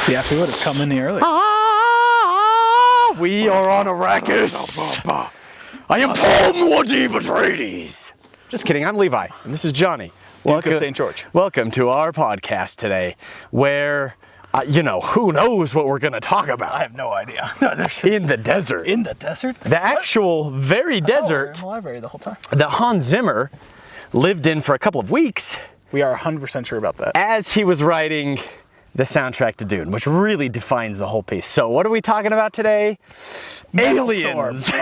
Yeah, if he would have come in here earlier. We are on Arrakis. I am Paul Morty Atreides. Just kidding, I'm Levi, and this is Johnny. Duke of St. George. Welcome to our podcast today, where, who knows what we're going to talk about. I have no idea. In the desert. In the desert? The actual very desert in the library the whole time. that Hans Zimmer lived in for a couple of weeks. We are 100% sure about that. As he was writing the soundtrack to Dune, which really defines the whole piece. So what are we talking about today? Aliens.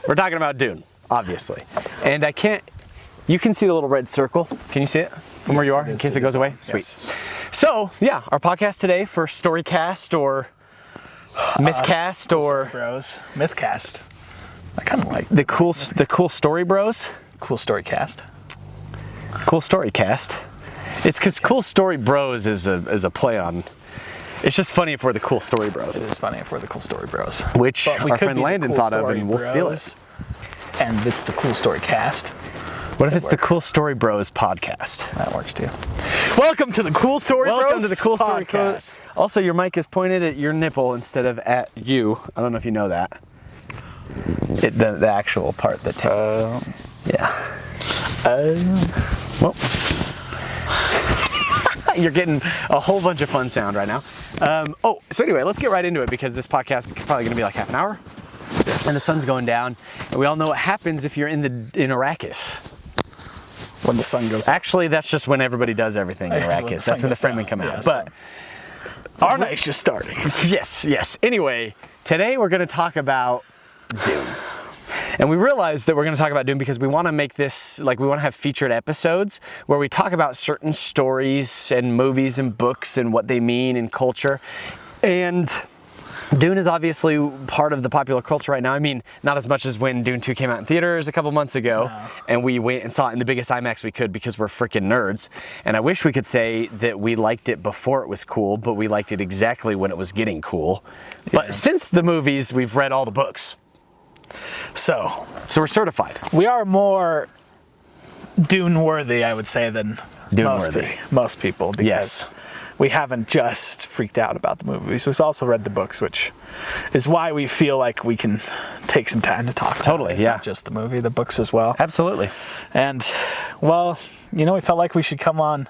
We're talking about Dune, obviously. And you can see the little red circle. Can you see it from where you are in case it goes away? Sweet. Yes. So, yeah, our podcast today for Storycast or Mythcast or... Bros. Mythcast. I kind of like the cool story bros. Cool story cast. Cool story cast. It's because Cool Story Bros is a play on. It's just funny if we're the Cool Story Bros. It is funny if we're the Cool Story Bros. Which But we our could friend be the Landon Cool thought of, Story and we'll steal Bros. it. And this is the Cool Story Cast. What if it's the Cool Story Bros podcast? That works too. Welcome to the Cool Story Bros. Welcome to the Cool Story podcast. Also, your mic is pointed at your nipple instead of at you. I don't know if you know that. The actual part that. Yeah. Well. You're getting a whole bunch of fun sound right now. So anyway, let's get right into it because this podcast is probably going to be like half an hour. Yes. And the sun's going down. And we all know what happens if you're in Arrakis. When the sun goes up. Actually, that's just when everybody does everything in Arrakis. That's when the Fremen come out. Yes. But our night's just starting. yes. Anyway, today we're going to talk about Dune. And we realized that we're going to talk about Dune because we want to make this, we want to have featured episodes where we talk about certain stories and movies and books and what they mean in culture. And Dune is obviously part of the popular culture right now. I mean, not as much as when Dune 2 came out in theaters a couple months ago, and we went and saw it in the biggest IMAX we could because we're freaking nerds. And I wish we could say that we liked it before it was cool, but we liked it exactly when it was getting cool. Yeah. But since the movies, we've read all the books. So we're certified. We are more Dune worthy, I would say, than most people. Because we haven't just freaked out about the movies. We've also read the books, which is why we feel like we can take some time to talk about it. It's not just the movie, the books as well. Absolutely. And, well, we felt like we should come on.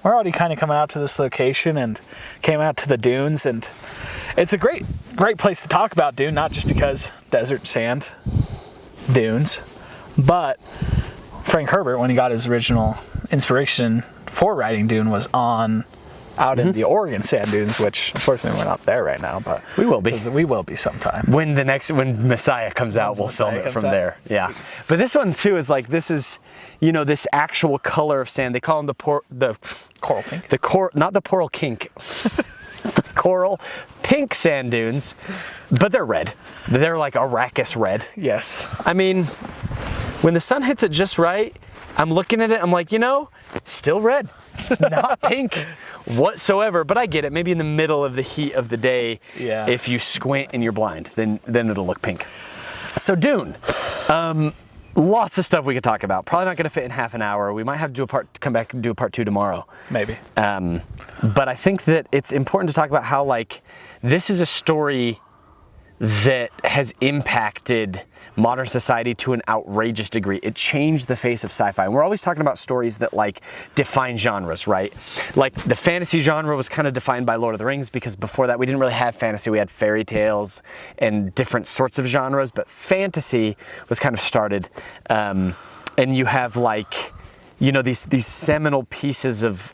We're already kind of coming out to this location and came out to the dunes, and it's a great place to talk about Dune, not just because desert, sand, dunes, but Frank Herbert, when he got his original inspiration for writing Dune, was out in the Oregon sand dunes, which unfortunately we're not there right now, but we will be. We will be sometime. When Messiah comes out, we'll film it from there. Yeah. But this one too is this is, this actual color of sand. They call them the coral pink. Not the coral kink. The coral pink sand dunes, but they're red. They're like Arrakis red. Yes. I mean, when the sun hits it just right, I'm looking at it, I'm like, still red. It's not pink whatsoever, but I get it. Maybe in the middle of the heat of the day, if you squint and you're blind, then it'll look pink. So Dune, lots of stuff we could talk about. Probably not going to fit in half an hour. We might have to come back and do a part 2 tomorrow. Maybe. But I think that it's important to talk about how this is a story that has impacted modern society to an outrageous degree. It changed the face of sci-fi. And we're always talking about stories that define genres, right? The fantasy genre was kind of defined by Lord of the Rings because before that we didn't really have fantasy. We had fairy tales and different sorts of genres, but fantasy was kind of started. And you have these seminal pieces of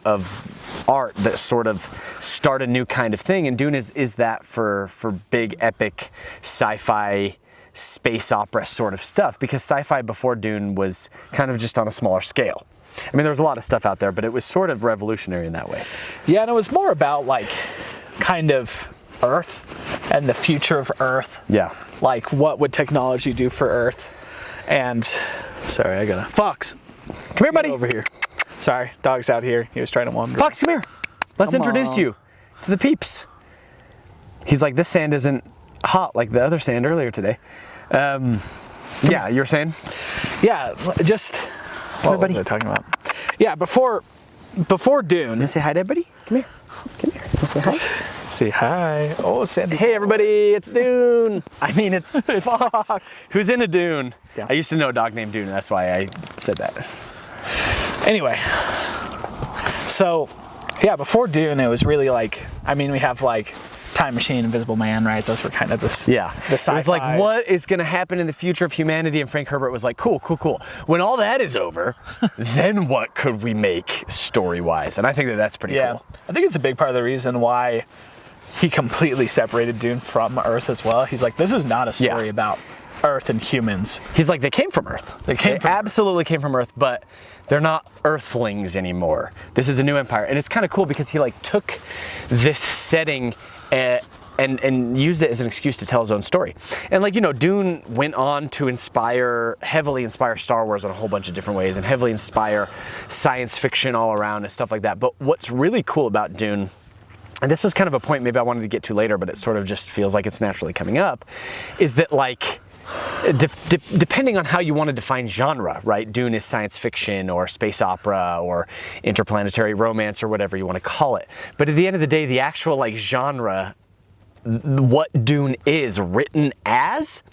art that sort of start a new kind of thing. And Dune is that for big epic sci-fi space opera sort of stuff, because sci-fi before Dune was kind of just on a smaller scale. I mean, there was a lot of stuff out there, but it was sort of revolutionary in that way. Yeah, and it was more about kind of Earth and the future of Earth. Yeah. What would technology do for Earth? And sorry, I got a Fox. Come here, buddy. Over here. Sorry, dog's out here. He was trying to wander. Fox, come here. Let's introduce you to the peeps. He's like, this sand isn't hot like the other sand earlier today. Yeah, you were saying? Yeah, just what was I talking about? Yeah, before before Dune. You say hi to everybody? Come here. Come here. You say hi? Say hi. Oh, Sandy. Hey everybody, it's Dune. I mean, it's Fox. Fox. Who's in a Dune? Yeah. I used to know a dog named Dune, that's why I said that. Anyway, so yeah, before Dune, it was really like, I mean, we have like Time Machine, Invisible Man, right? Those were kind of the Yeah. the It was like, what is going to happen in the future of humanity? And Frank Herbert was like, cool. When all that is over, then what could we make story-wise? And I think that that's pretty cool. I think it's a big part of the reason why he completely separated Dune from Earth as well. He's like, this is not a story about Earth and humans. He's like, they came from Earth. They absolutely came from Earth, but they're not Earthlings anymore. This is a new empire. And it's kind of cool because he like took this setting and used it as an excuse to tell his own story. And like, you know, Dune went on to heavily inspire Star Wars in a whole bunch of different ways and heavily inspire science fiction all around and stuff like that. But what's really cool about Dune, and this was kind of a point maybe I wanted to get to later, but it sort of just feels like it's naturally coming up, is that like, depending on how you want to define genre, right? Dune is science fiction or space opera or interplanetary romance or whatever you want to call it. But at the end of the day, the actual like genre, what Dune is written as,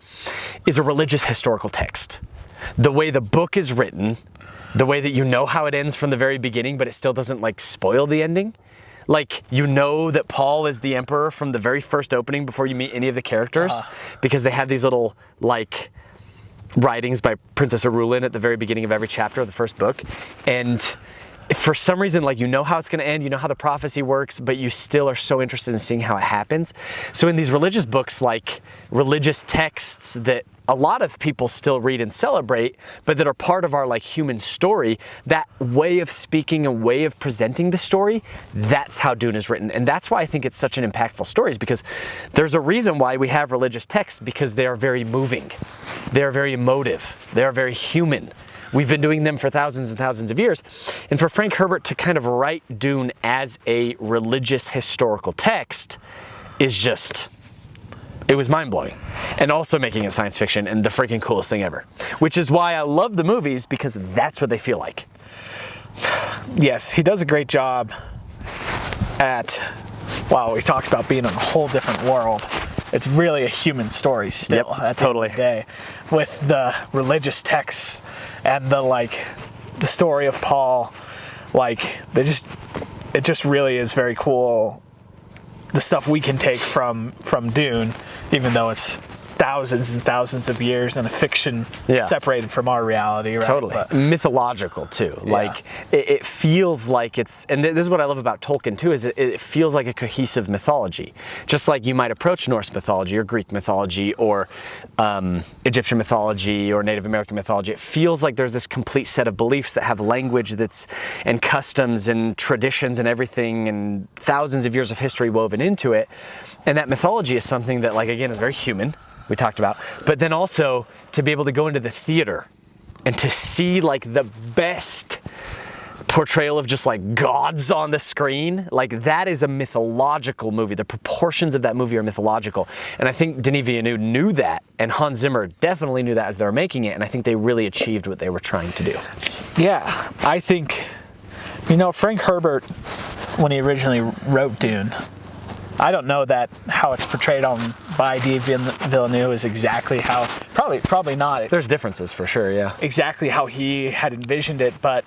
is a religious historical text. The way the book is written, the way that you know how it ends from the very beginning, but it still doesn't like spoil the ending. Like, you know that Paul is the emperor from the very first opening before you meet any of the characters, because they have these little, like, writings by Princess Arulin at the very beginning of every chapter of the first book. And for some reason, like, you know how it's going to end, you know how the prophecy works, but you still are so interested in seeing how it happens. So in these religious books, like religious texts that a lot of people still read and celebrate, but that are part of our like human story, that way of speaking and way of presenting the story, that's how Dune is written. And that's why I think it's such an impactful story, is because there's a reason why we have religious texts, because they are very moving. They are very emotive. They are very human. We've been doing them for thousands and thousands of years. And for Frank Herbert to kind of write Dune as a religious historical text is just, it was mind-blowing. And also making it science fiction and the freaking coolest thing ever. Which is why I love the movies, because that's what they feel like. Yes, he does a great job at, wow, we talked about being in a whole different world. It's really a human story still. Yep, at the end of the day, with the religious texts and the story of Paul. Like, it just really is very cool, the stuff we can take from Dune, even though it's thousands and thousands of years in a fiction separated from our reality, right? Totally. But mythological too. Yeah. Like it feels like it's, and this is what I love about Tolkien too, is it feels like a cohesive mythology. Just like you might approach Norse mythology or Greek mythology or Egyptian mythology or Native American mythology. It feels like there's this complete set of beliefs that have language and customs and traditions and everything and thousands of years of history woven into it. And that mythology is something that, like, again, is very human. We talked about, but then also to be able to go into the theater and to see like the best portrayal of just like gods on the screen, like that is a mythological movie. The proportions of that movie are mythological. And I think Denis Villeneuve knew that, and Hans Zimmer definitely knew that as they were making it. And I think they really achieved what they were trying to do. Yeah, I think, Frank Herbert, when he originally wrote Dune, I don't know that how it's portrayed by Denis Villeneuve is exactly how, probably not. There's differences for sure, yeah. Exactly how he had envisioned it, but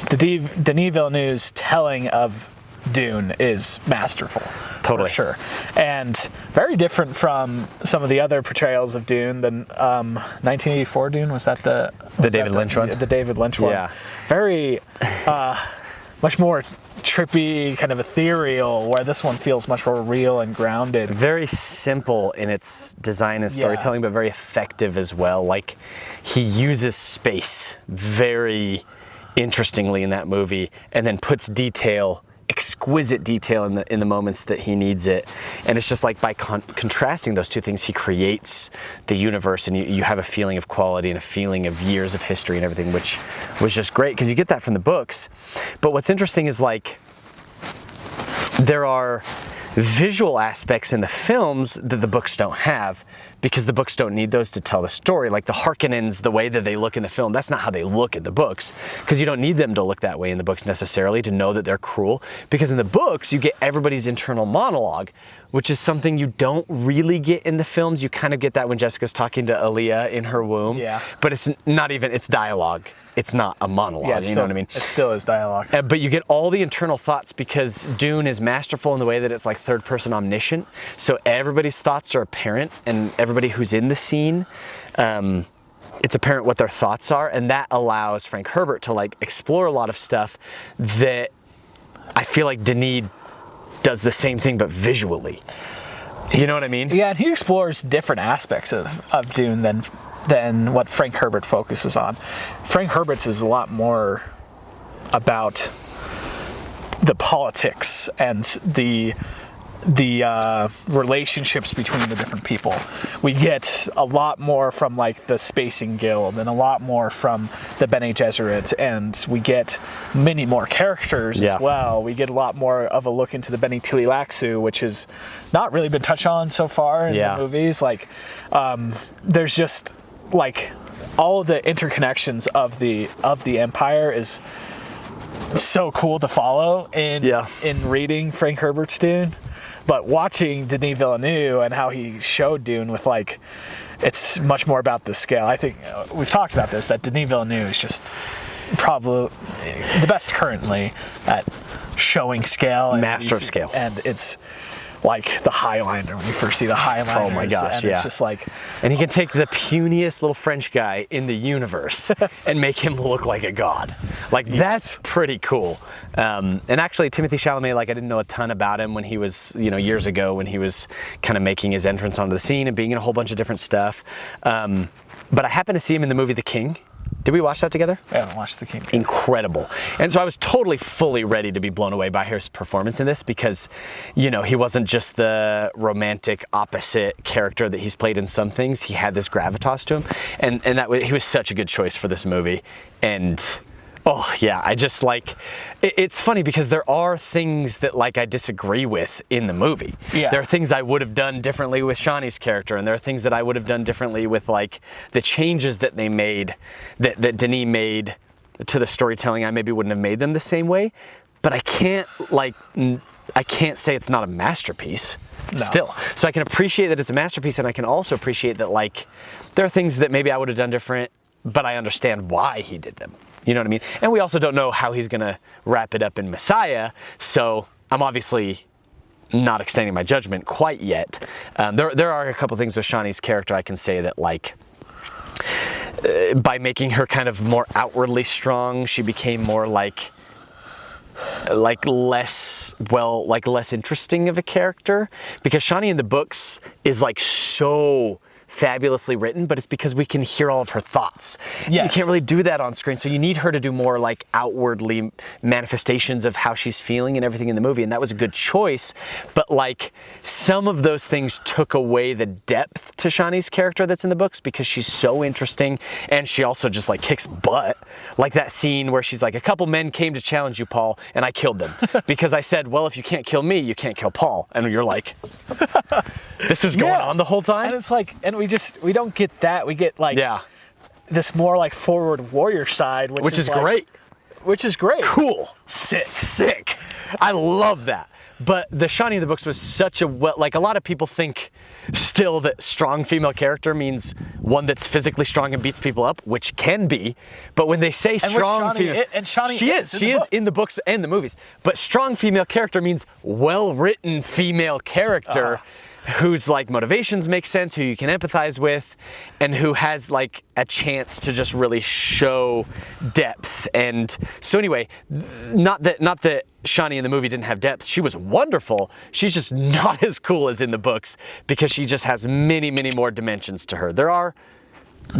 Denis Villeneuve's telling of Dune is masterful. Totally. For sure. And very different from some of the other portrayals of Dune than 1984 Dune, was that the David Lynch one? The David Lynch one. Yeah. Very, much more trippy, kind of ethereal, where this one feels much more real and grounded. Very simple in its design and storytelling, but very effective as well. Like, he uses space very interestingly in that movie, and then puts exquisite detail in the moments that he needs it. And it's just like by contrasting those two things, he creates the universe, and you have a feeling of quality and a feeling of years of history and everything, which was just great because you get that from the books. But what's interesting is, like, there are visual aspects in the films that the books don't have, because the books don't need those to tell the story. Like the Harkonnens, the way that they look in the film, that's not how they look in the books, because you don't need them to look that way in the books necessarily to know that they're cruel, because in the books you get everybody's internal monologue, which is something you don't really get in the films. You kind of get that when Jessica's talking to Aaliyah in her womb, but it's not even, it's dialogue. It's not a monologue, you know what I mean? It still is dialogue. But you get all the internal thoughts because Dune is masterful in the way that it's like third person omniscient. So everybody's thoughts are apparent, and everybody who's in the scene, it's apparent what their thoughts are. And that allows Frank Herbert to like explore a lot of stuff that I feel like Denis does the same thing, but visually. You know what I mean? Yeah, and he explores different aspects of Dune than what Frank Herbert focuses on. Frank Herbert's is a lot more about the politics and the relationships between the different people. We get a lot more from like the Spacing Guild and a lot more from the Bene Gesserit, and we get many more characters as well. We get a lot more of a look into the Bene Tililaxu, which has not really been touched on so far in the movies. Like, there's just like all of the interconnections of the Empire is so cool to follow in reading Frank Herbert's Dune. But watching Denis Villeneuve and how he showed Dune with like, it's much more about the scale. I think we've talked about this, that Denis Villeneuve is just probably the best currently at showing scale. Master of scale. And it's like the Highlander, when you first see the Highlander. Oh my gosh, and it's just like... And he can take the puniest little French guy in the universe and make him look like a god. Like, that's pretty cool. And actually, Timothée Chalamet, like, I didn't know a ton about him when he was, you know, years ago, when he was kind of making his entrance onto the scene and being in a whole bunch of different stuff. But I happened to see him in the movie The King. Did we watch that together? I haven't watched The King. Incredible. And so I was totally, fully ready to be blown away by his performance in this because, you know, he wasn't just the romantic opposite character that he's played in some things. He had this gravitas to him. And that he was such a good choice for this movie. And... oh yeah, I just like, it's funny because there are things that like I disagree with in the movie. Yeah. There are things I would have done differently with Shawnee's character, and there are things that I would have done differently with like the changes that they made, that Denis made to the storytelling. I maybe wouldn't have made them the same way, but I can't say it's not a masterpiece. No. Still. So I can appreciate that it's a masterpiece, and I can also appreciate that like there are things that maybe I would have done different, but I understand why he did them. You know what I mean? And we also don't know how he's going to wrap it up in Messiah, so I'm obviously not extending my judgment quite yet. There are a couple things with Shawnee's character I can say that, like, by making her kind of more outwardly strong, she became more like less interesting of a character, because Shawnee in the books is like so fabulously written, but it's because we can hear all of her thoughts. Yes. You can't really do that on screen, so you need her to do more like outwardly manifestations of how she's feeling and everything in the movie, and that was a good choice, but like some of those things took away the depth to Shawnee's character that's in the books because she's so interesting, and she also just like kicks butt. Like that scene where she's like, a couple men came to challenge you, Paul, and I killed them because I said, well, if you can't kill me, you can't kill Paul. And you're like, this is going on the whole time? And it's like, and we don't get that. We get like this more like forward warrior side, which is like, great. Which is great. Cool. Sick. I love that. But the Shawnee in the books was such a like a lot of people think still that strong female character means one that's physically strong and beats people up, which can be. But when they say strong female, she is in the books and the movies. But strong female character means well-written female character. Whose like motivations make sense, who you can empathize with, and who has like a chance to just really show depth. And so anyway, not that Shawnee in the movie didn't have depth. She was wonderful. She's just not as cool as in the books because she just has many, many more dimensions to her. There are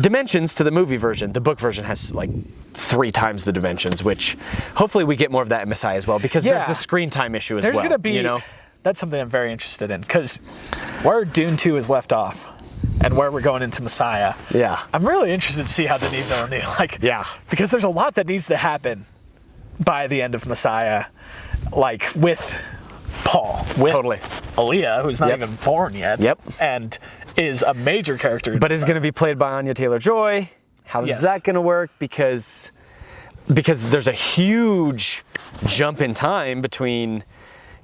dimensions to the movie version. The book version has like 3 times the dimensions, which hopefully we get more of that in Messiah as well, because there's the screen time issue as well. There's gonna be, you know? That's something I'm very interested in, because where Dune 2 is left off and where we're going into Messiah, I'm really interested to see how Denis Villeneuve, because there's a lot that needs to happen by the end of Messiah, like with Paul, with Aaliyah, who's not Yep. even born yet, Yep. and is a major character. But is going to be played by Anya Taylor-Joy. How is Yes. that going to work? Because there's a huge jump in time between,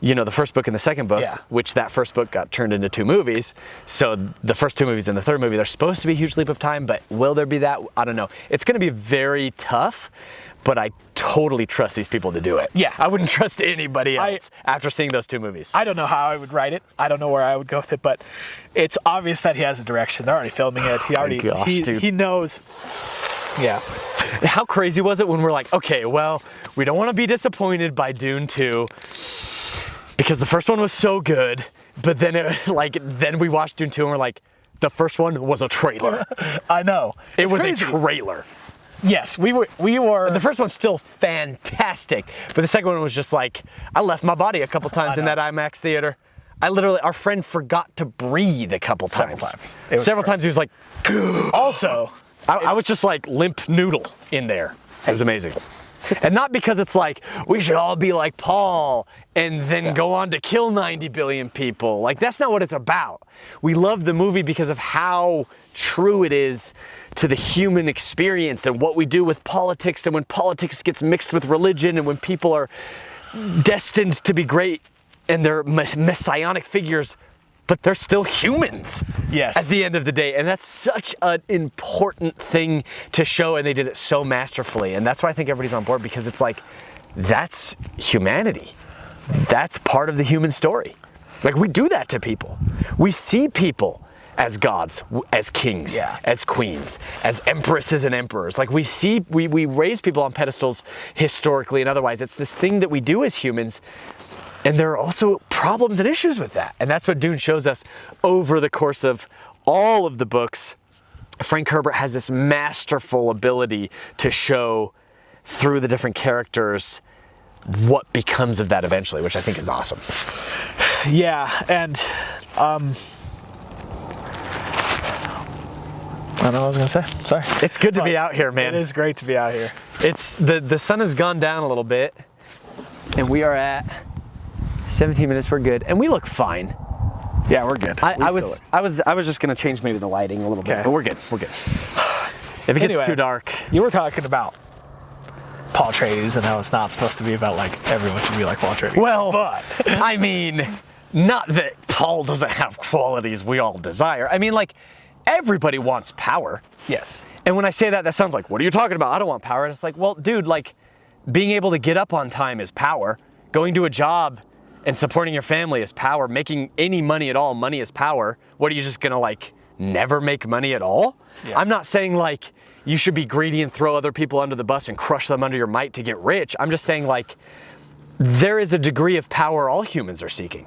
the first book and the second book, Yeah. which that first book got turned into 2 movies. So the first 2 movies and the third movie, there's supposed to be a huge leap of time, but will there be that? I don't know. It's going to be very tough, but I totally trust these people to do it. Yeah. I wouldn't trust anybody else after seeing those 2 movies. I don't know how I would write it. I don't know where I would go with it, but it's obvious that he has a direction. They're already filming it. He knows. Yeah. How crazy was it when we're like, okay, well, we don't want to be disappointed by Dune 2 because the first one was so good, but then then we watched Dune 2 and we're like, the first one was a trailer. I know. It It's was crazy. a trailer. Yes, we were. The first one's still fantastic, but the second one was just like, I left my body a couple times in that IMAX theater. Our friend forgot to breathe a couple times. Several times he was like, Also, I was just like limp noodle in there. It was amazing. And not because it's like, we should all be like Paul and then go on to kill 90 billion people. Like, that's not what it's about. We love the movie because of how true it is to the human experience and what we do with politics, and when politics gets mixed with religion, and when people are destined to be great and they're messianic figures, but they're still humans. Yes. At the end of the day. And that's such an important thing to show, and they did it so masterfully. And that's why I think everybody's on board, because it's like, that's humanity. That's part of the human story. Like, we do that to people. We see people as gods, as kings, as queens, as empresses and emperors. Like, we raise people on pedestals historically and otherwise. It's this thing that we do as humans. And there are also problems and issues with that. And that's what Dune shows us over the course of all of the books. Frank Herbert has this masterful ability to show through the different characters what becomes of that eventually, which I think is awesome. Yeah, and I don't know what I was gonna say. Sorry. It's good to be out here, man. It is great to be out here. It's the sun has gone down a little bit, and we are at 17 minutes. We're good, and we look fine. Yeah, we're good. I was just gonna change maybe the lighting a little bit, but we're good. We're good. If it gets too dark, you were talking about Paul Atreides and how it's not supposed to be about like everyone should be like Paul Atreides. well, but I mean, not that Paul doesn't have qualities we all desire. I mean, like, everybody wants power. yes, And when I say that, that sounds like, what are you talking about? I don't want power. And it's like, well, dude, like, being able to get up on time is power. Going to a job and supporting your family is power. Making any money at all, money is power. What, are you just gonna like never make money at all? Yeah. I'm not saying like you should be greedy and throw other people under the bus and crush them under your might to get rich. I'm just saying, like, there is a degree of power all humans are seeking.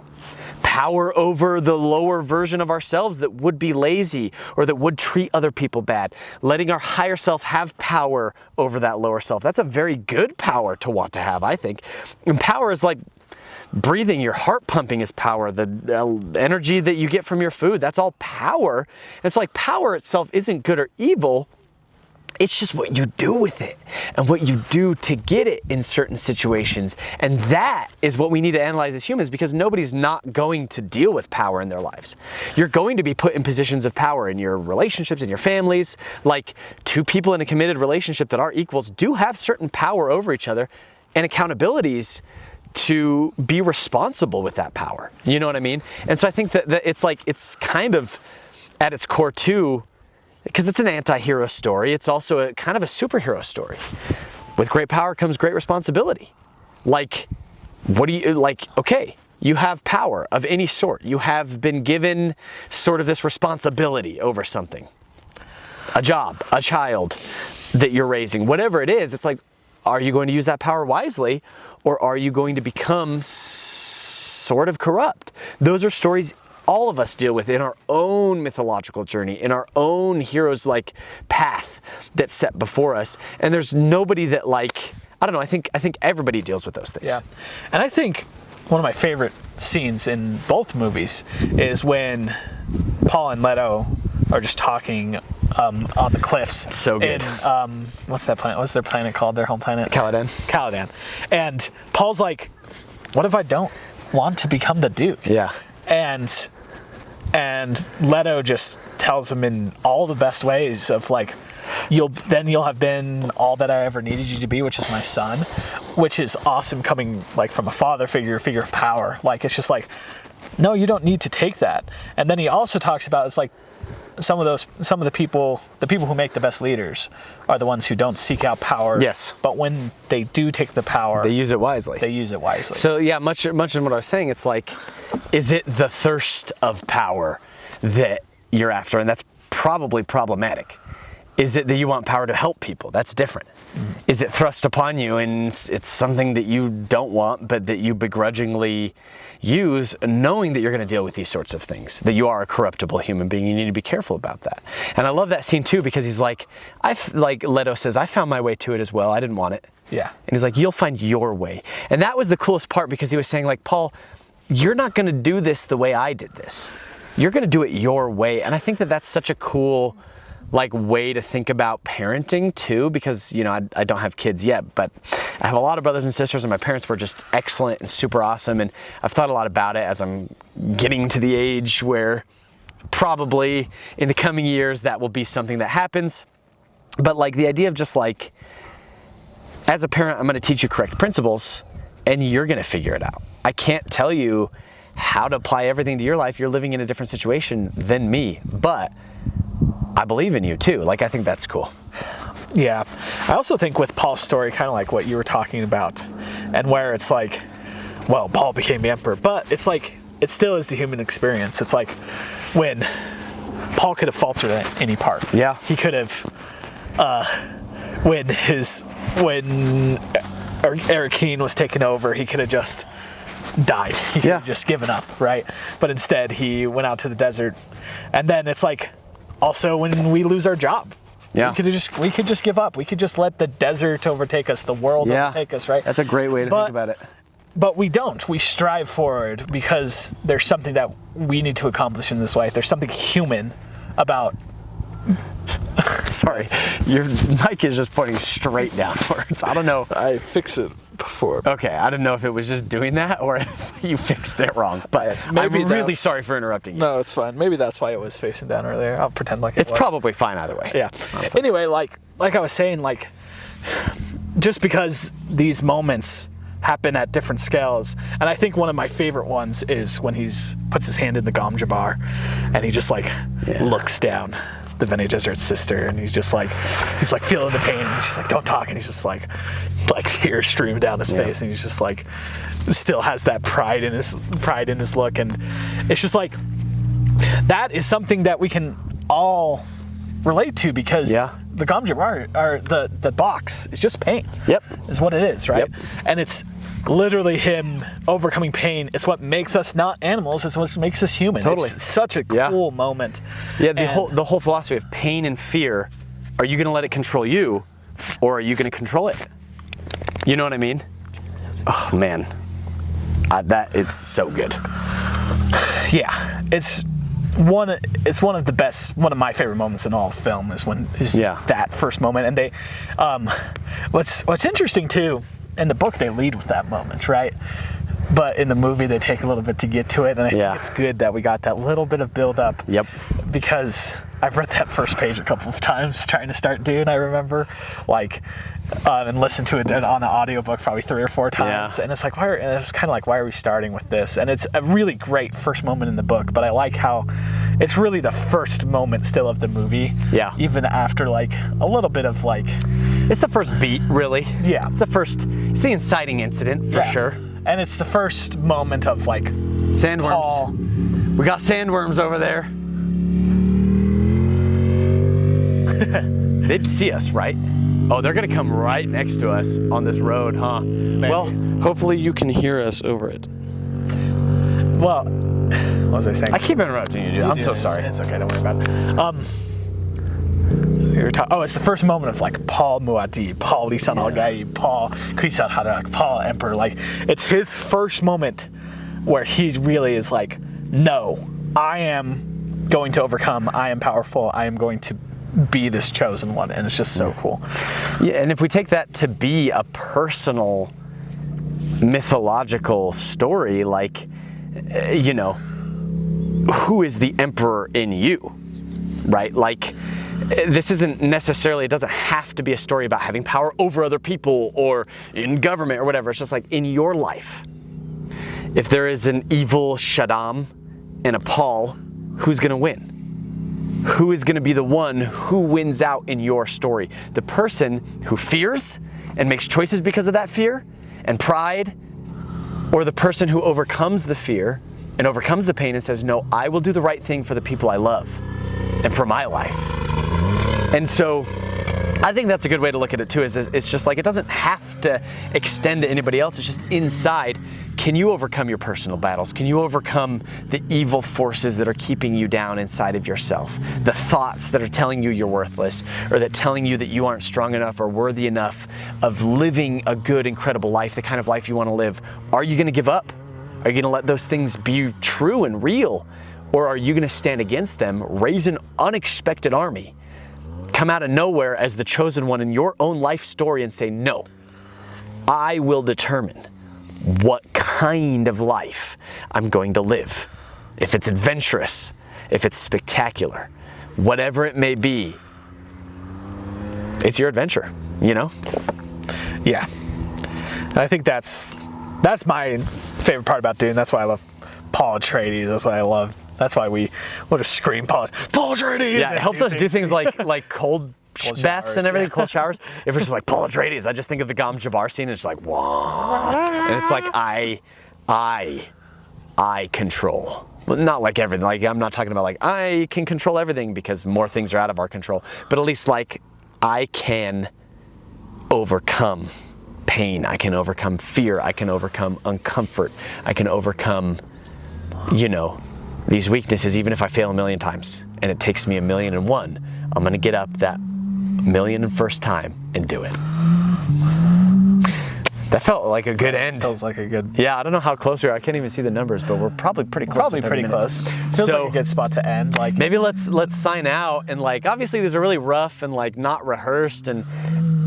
Power over the lower version of ourselves that would be lazy or that would treat other people bad. Letting our higher self have power over that lower self. That's a very good power to want to have, I think. And power is like breathing, your heart pumping is power. The energy that you get from your food, that's all power. And it's like, power itself isn't good or evil. It's just what you do with it and what you do to get it in certain situations. And that is what we need to analyze as humans, because nobody's not going to deal with power in their lives. You're going to be put in positions of power in your relationships, in your families. Like, 2 people in a committed relationship that are equals do have certain power over each other and accountabilities to be responsible with that power. You know what I mean? And so I think that it's like, it's kind of at its core too, because it's an anti-hero story. It's also a kind of a superhero story. With great power comes great responsibility. Like, what do you, like, okay, you have power of any sort. You have been given sort of this responsibility over something. A job, a child that you're raising, whatever it is. It's like, are you going to use that power wisely, or are you going to become sort of corrupt? Those are stories all of us deal with in our own mythological journey, in our own hero's like path that's set before us. And there's nobody that, like, I don't know, I think everybody deals with those things. Yeah. And I think one of my favorite scenes in both movies is when Paul and Leto are just talking on the cliffs. So good. In, what's that planet? What's their planet called? Their home planet? Caladan. Caladan. And Paul's like, what if I don't want to become the Duke? Yeah. and Leto just tells him in all the best ways of like, you'll have been all that I ever needed you to be, which is my son, which is awesome coming like from a father figure of power. Like, it's just like, no, you don't need to take that. And then he also talks about, it's like, some of the people who make the best leaders are the ones who don't seek out power. Yes. But when they do take the power, They use it wisely. So yeah, much in what I was saying, it's like, is it the thirst of power that you're after? And that's probably problematic. Is it that you want power to help people? That's different. Mm-hmm. Is it thrust upon you and it's something that you don't want, but that you begrudgingly use, knowing that you're going to deal with these sorts of things, that you are a corruptible human being? You need to be careful about that. And I love that scene too, because he's like, like Leto says, I found my way to it as well. I didn't want it. Yeah. And he's like, you'll find your way. And that was the coolest part, because he was saying like, Paul, you're not going to do this the way I did this. You're going to do it your way. And I think that that's such a cool like way to think about parenting too, because, you know, I don't have kids yet, but I have a lot of brothers and sisters, and my parents were just excellent and super awesome. And I've thought a lot about it as I'm getting to the age where probably in the coming years that will be something that happens. But like the idea of just like, as a parent, I'm going to teach you correct principles and you're going to figure it out. I can't tell you how to apply everything to your life. You're living in a different situation than me, but I believe in you too. Like, I think that's cool. Yeah. I also think with Paul's story, kind of like what you were talking about, and where it's like, well, Paul became the emperor, but it's like, it still is the human experience. It's like when Paul could have faltered at any part. Yeah. He could have, when Eric Keene was taken over, he could have just died. He could have just given up, right? But instead he went out to the desert. And then it's like, also when we lose our job, we could just give up. We could just let the desert overtake us, the world overtake us, right? That's a great way to think about it. But we don't. We strive forward because there's something that we need to accomplish in this life. There's something human about... Sorry, your mic is just pointing straight downwards. I don't know. I fixed it before. Okay, I didn't know if it was just doing that or if you fixed it wrong. But maybe I'm really sorry for interrupting you. No, it's fine. Maybe that's why it was facing down earlier. I'll pretend like it was. It's probably fine either way. Yeah. Honestly. Anyway, like I was saying, like, just because these moments happen at different scales, and I think one of my favorite ones is when he's puts his hand in the Gamja bar and he just like looks down the Bene Gesserit's sister, and he's like feeling the pain, and she's like, don't talk, and he's just like tears stream down his face, and he's just like still has that pride in his look. And it's just like, that is something that we can all relate to, because the Gamja bar, or the box, is just pain. Is what it is, right? And it's literally him overcoming pain. It's what makes us not animals. It's what makes us human. Totally. It's such a cool moment. Yeah, the whole philosophy of pain and fear. Are you going to let it control you, or are you going to control it? You know what I mean? Oh man, it's so good. Yeah, it's one of the best. One of my favorite moments in all of film is that first moment. And they, what's interesting too. In the book, they lead with that moment, right? But in the movie, they take a little bit to get to it, and I think it's good that we got that little bit of build-up. Because I've read that first page a couple of times trying to start Dune, I remember, and listened to it on an audiobook probably 3 or 4 times, and it's like, why are we starting with this? And it's a really great first moment in the book, but I like how it's really the first moment still of the movie, even after like a little bit of like... It's the first beat, really. Yeah. It's the inciting incident, for sure. And it's the first moment of like... Sandworms. Paul. We got sandworms over there. They'd see us, right? Oh, they're going to come right next to us on this road, huh? Maybe. Well, hopefully you can hear us over it. Well, what was I saying? I keep interrupting you, dude. I'm so sorry. It's okay, don't worry about it. It's the first moment of like Paul Muad'Dib, Paul Lisan al-Gaib, Paul Kwisatz Haderach, Paul Emperor. Like, it's his first moment where he really is like, no, I am going to overcome. I am powerful. I am going to be this chosen one. And it's just so cool. Yeah, and if we take that to be a personal mythological story, like, who is the emperor in you, right? Like, this isn't necessarily, it doesn't have to be a story about having power over other people or in government or whatever. It's just like in your life, if there is an evil Shaddam and a Paul, who's gonna win? Who is gonna be the one who wins out in your story? The person who fears and makes choices because of that fear and pride, or the person who overcomes the fear and overcomes the pain and says, no, I will do the right thing for the people I love and for my life. And so I think that's a good way to look at it too, is it's just like, it doesn't have to extend to anybody else. It's just inside. Can you overcome your personal battles? Can you overcome the evil forces that are keeping you down inside of yourself? The thoughts that are telling you you're worthless, or that telling you that you aren't strong enough or worthy enough of living a good, incredible life, the kind of life you want to live. Are you going to give up? Are you going to let those things be true and real? Or are you going to stand against them, raise an unexpected army, come out of nowhere as the chosen one in your own life story and say, no, I will determine what kind of life I'm going to live. If it's adventurous, if it's spectacular, whatever it may be, it's your adventure, you know? Yeah. I think that's my favorite part about Dune. That's why I love Paul Atreides. That's why we'll just scream Paul Atreides. Yeah, it helps us do things like cold baths showers, and everything, yeah. cold showers. If it's just like Paul Atreides, I just think of the Gom Jabbar scene, and it's like, wah. And it's like, I control. Well, not like everything. Like, I'm not talking about like, I can control everything, because more things are out of our control. But at least like, I can overcome pain. I can overcome fear. I can overcome uncomfort. I can overcome, you know, these weaknesses, even if I fail 1,000,000 times and it takes me 1,000,001, I'm gonna get up that 1,000,001st time and do it. That felt like a good end. Feels like a good. Yeah, I don't know how close we are. I can't even see the numbers, but we're probably pretty close. Probably to 30 pretty minutes. close. Feels So like a good spot to end. Like, maybe let's sign out, and like, obviously these are really rough and like not rehearsed, and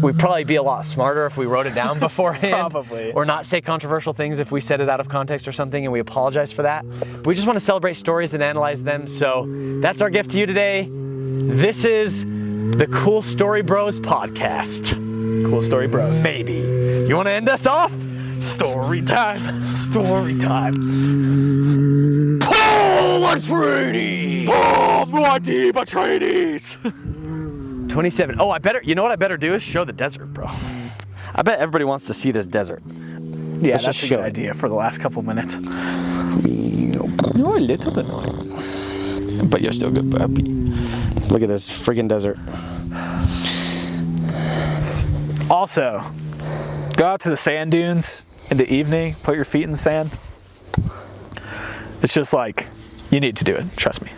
we'd probably be a lot smarter if we wrote it down beforehand. Probably. Or not say controversial things if we said it out of context or something, and we apologize for that. But we just want to celebrate stories and analyze them. So that's our gift to you today. This is the Cool Story Bros podcast. Cool Story Bros. Maybe. You want to end us off? Story time. Story time. Paul Atreides! Paul Atreides! 27. Oh, you know what I better do is show the desert, bro. I bet everybody wants to see this desert. Yeah, Let's that's just a show good it. idea for the last couple minutes. You're a little bit annoying. But you're still good, puppy. Look at this friggin' desert. Also, go out to the sand dunes in the evening, put your feet in the sand. It's just like, you need to do it, trust me.